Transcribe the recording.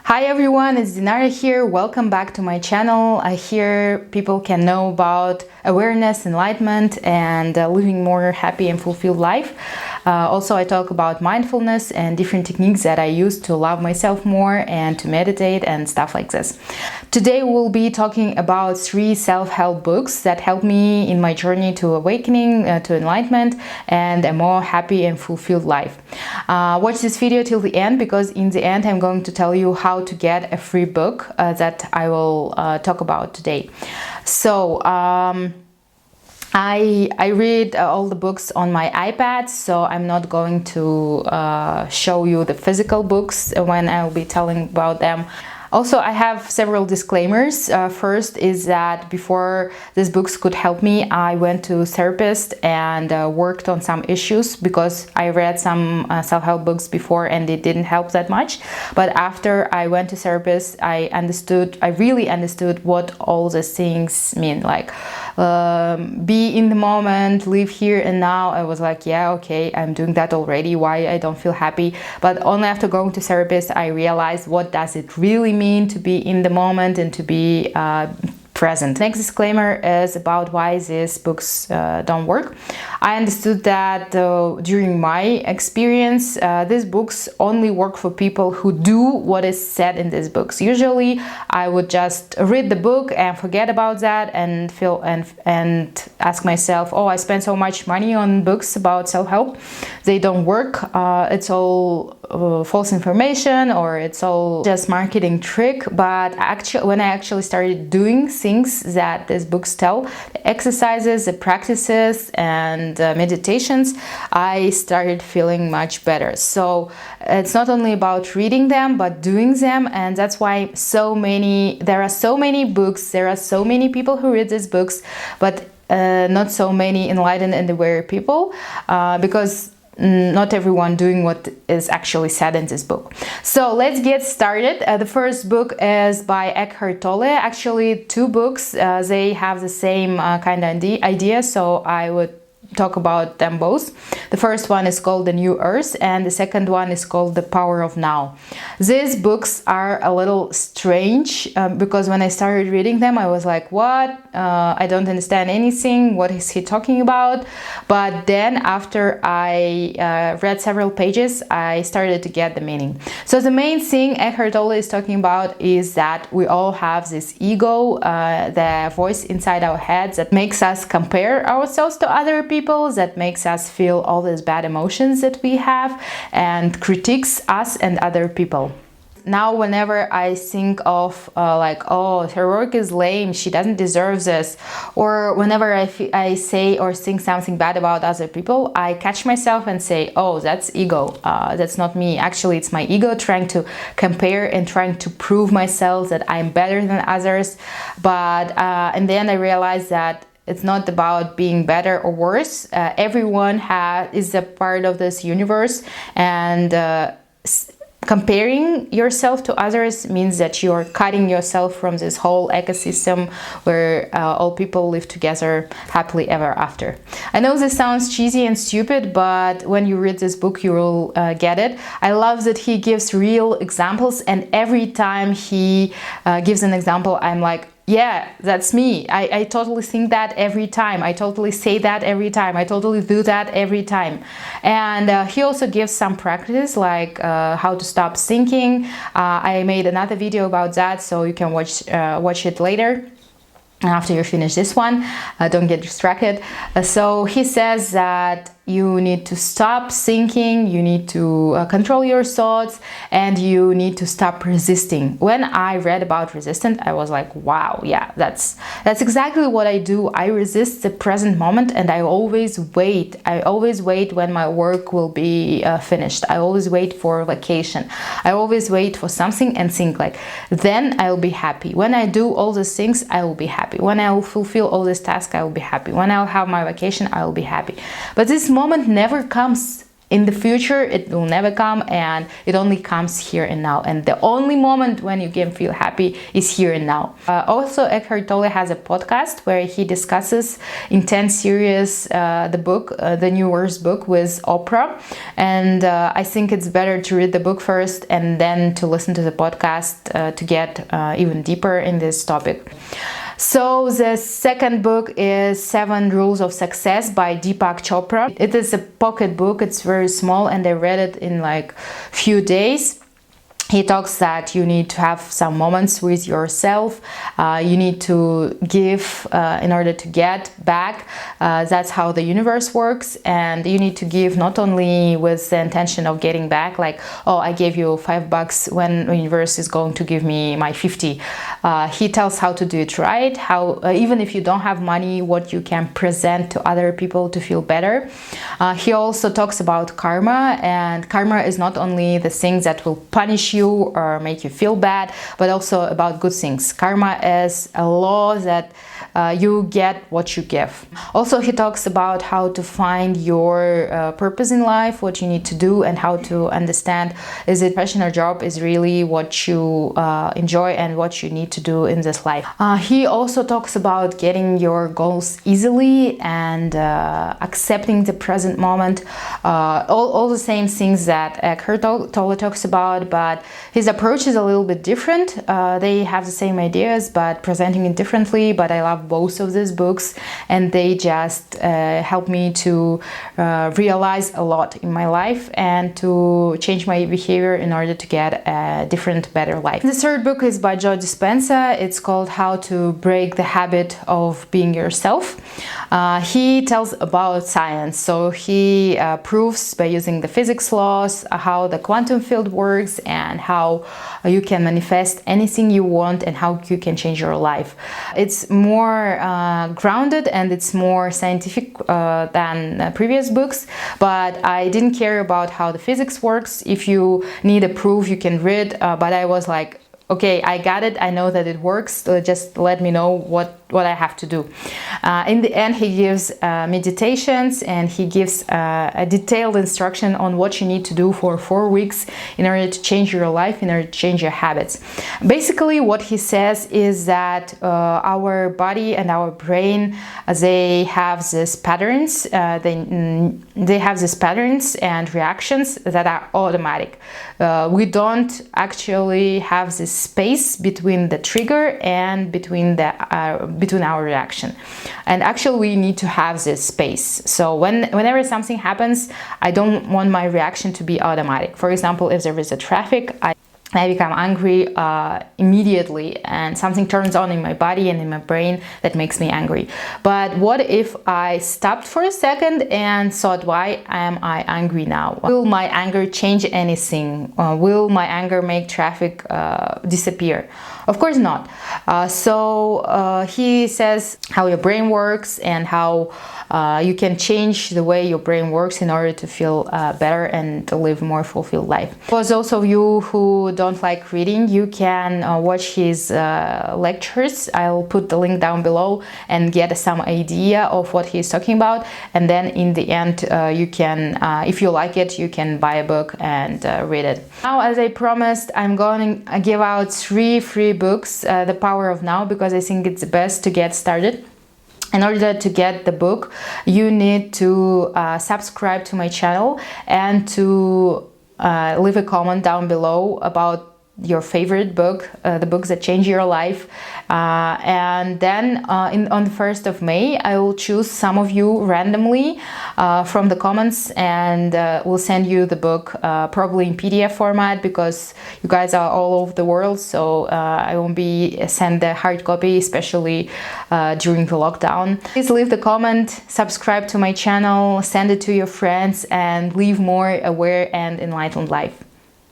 Hi everyone, it's Dinara here. Welcome back to my channel. Here people can know about awareness, enlightenment, and living more happy and fulfilled life. Also, I talk about mindfulness and different techniques that I use to love myself more and to meditate and stuff like this. Today we'll be talking about 3 self-help books that helped me in my journey to awakening, to enlightenment, and a more happy and fulfilled life. Watch this video till the end, because in the end I'm going to tell you how to get a free book that I will talk about today. So I read all the books on my iPad, so I'm not going to show you the physical books when I'll be telling about them. Also, I have several disclaimers. First is that before these books could help me, I went to a therapist and worked on some issues, because I read some self-help books before and it didn't help that much. But after I went to therapist, I really understood what all these things mean. Like, be in the moment, live here and now. I was like, yeah, okay, I'm doing that already. Why I don't feel happy? But only after going to therapist, I realized what does it really mean to be in the moment and to be present. Next disclaimer is about why these books don't work. I understood that during my experience, these books only work for people who do what is said in these books. Usually I would just read the book and forget about that and feel and ask myself, oh, I spent so much money on books about self-help, they don't work, it's all false information, or it's all just marketing trick. But actually, when I actually started doing things that these books tell, the exercises, the practices, and meditations, I started feeling much better. So it's not only about reading them, but doing them. And that's why there are so many books, there are so many people who read these books, but not so many enlightened and aware people, because not everyone doing what is actually said in this book. So let's get started. The first book is by Eckhart Tolle. Actually, 2 books, they have the same kind of idea, so I would talk about them both. The first one is called The New Earth, and the second one is called The Power of Now. These books are a little strange, because when I started reading them, I was like, what? I don't understand anything. What is he talking about? But then after I read several pages, I started to get the meaning. So the main thing Eckhart Tolle is talking about is that we all have this ego, the voice inside our heads that makes us compare ourselves to other people, that makes us feel all these bad emotions that we have and critiques us and other people. Now, whenever I think of like, oh, her work is lame, she doesn't deserve this, or whenever I say or think something bad about other people, I catch myself and say, oh, that's ego, that's not me. Actually, it's my ego trying to compare and trying to prove myself that I'm better than others. But in the end, I realized that it's not about being better or worse. Everyone is a part of this universe, and comparing yourself to others means that you're cutting yourself from this whole ecosystem where all people live together happily ever after. I know this sounds cheesy and stupid, but when you read this book, you will get it. I love that he gives real examples, and every time he gives an example, I'm like, yeah, that's me. I totally think that every time. I totally say that every time. I totally do that every time. And he also gives some practice, like how to stop thinking. I made another video about that, so you can watch it later. After you finish this one, don't get distracted. So he says that you need to stop thinking, you need to control your thoughts, and you need to stop resisting. When I read about resistance, I was like, wow, yeah, that's exactly what I do. I resist the present moment, and I always wait. I always wait when my work will be finished. I always wait for vacation. I always wait for something and think like, then I'll be happy. When I do all these things, I will be happy. When I will fulfill all these tasks, I will be happy. When I'll have my vacation, I will be happy. But this moment never comes in the future it will never come, and it only comes here and now, and the only moment when you can feel happy is here and now. Also, Eckhart Tolle has a podcast where he discusses in 10 series the book, the New Year's book with Oprah, and I think it's better to read the book first and then to listen to the podcast to get even deeper in this topic. So the second book is 7 Rules of Success by Deepak Chopra. It is a pocket book, it's very small, and I read it in like few days. He talks that you need to have some moments with yourself, you need to give in order to get back. That's how the universe works, and you need to give not only with the intention of getting back, like, oh, I gave you $5 when the universe is going to give me my 50. He tells how to do it right, how even if you don't have money, what you can present to other people to feel better. He also talks about karma, and karma is not only the things that will punish you or make you feel bad, but also about good things. Karma is a law that you get what you give. Also, he talks about how to find your purpose in life, what you need to do, and how to understand, is it passion or job is really what you enjoy and what you need to do in this life. He also talks about getting your goals easily and accepting the present moment, all the same things that Eckhart Tolle talks about, but his approach is a little bit different. They have the same ideas but presenting it differently, but I love both of these books, and they just help me to realize a lot in my life and to change my behavior in order to get a different, better life. The third book is by Djo Dizpenza. It's called How to Break the Habit of Being Yourself. He tells about science, so he proves by using the physics laws how the quantum field works and how you can manifest anything you want and how you can change your life. It's more grounded and it's more scientific than previous books, but I didn't care about how the physics works. If you need a proof, you can read, but I was like, okay, I got it, I know that it works, so just let me know what I have to do. In the end, he gives meditations, and he gives a detailed instruction on what you need to do for 4 weeks in order to change your life, in order to change your habits. Basically, what he says is that our body and our brain, they have these patterns, they have these patterns and reactions that are automatic. We don't actually have this space between the trigger and between our reaction, and actually we need to have this space. So whenever something happens, I don't want my reaction to be automatic. For example, if there is a traffic, I become angry immediately, and something turns on in my body and in my brain that makes me angry. But what if I stopped for a second and thought, why am I angry now? Will my anger change anything? Will my anger make traffic disappear? Of course not. So he says how your brain works and how you can change the way your brain works in order to feel better and to live a more fulfilled life. For those of you who don't like reading, you can watch his lectures. I'll put the link down below and get some idea of what he's talking about, and then in the end you can, if you like it, you can buy a book and read it. Now, as I promised, I'm going to give out 3 free books, The Power of Now, because I think it's best to get started. In order to get the book, you need to subscribe to my channel and to leave a comment down below about your favorite book, the books that change your life, and then on the 1st of May I will choose some of you randomly from the comments, and will send you the book, probably in PDF format, because you guys are all over the world, so I won't be send the hard copy, especially during the lockdown. Please leave the comment, subscribe to my channel, send it to your friends, and live more aware and enlightened life.